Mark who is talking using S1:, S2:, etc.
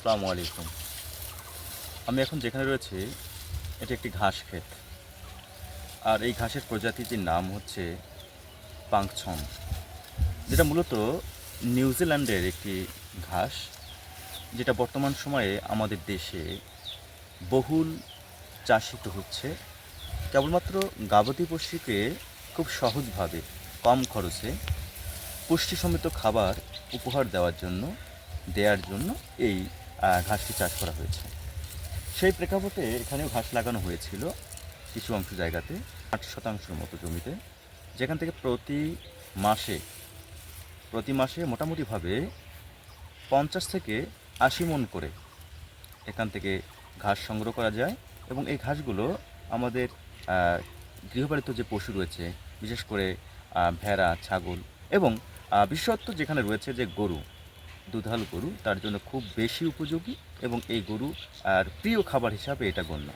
S1: আসসালামু আলাইকুম। আমি এখন যেখানে রয়েছি এটি একটি ঘাস ক্ষেত। আর এই ঘাসের প্রজাতিটির নাম হচ্ছে পাংছম, যেটা মূলত নিউজিল্যান্ডের একটি ঘাস, যেটা বর্তমান সময়ে আমাদের দেশে বহুল চাষিত হচ্ছে। কেবলমাত্র গবাদি পশুকে খুব সহজভাবে কম খরচে পুষ্টিসমৃদ্ধ খাবার উপহার দেওয়ার জন্য এই ঘাসটি চাষ করা হয়েছে। সেই প্রেক্ষাপটে এখানেও ঘাস লাগানো হয়েছিল কিছু অংশ জায়গাতে, 8% মতো জমিতে, যেখান থেকে মাসে প্রতি মাসে মোটামুটিভাবে 50 থেকে 80 মণ করে এখান থেকে ঘাস সংগ্রহ করা যায়। এবং এই ঘাসগুলো আমাদের গৃহপালিত যে পশু রয়েছে, বিশেষ করে ভেড়া, ছাগল এবং বিশেষত যেখানে রয়েছে যে গরু, দুধাল গরু, তার জন্য খুব বেশি উপযোগী এবং এই গরু আর প্রিয় খাবার হিসাবে এটা গণ্য।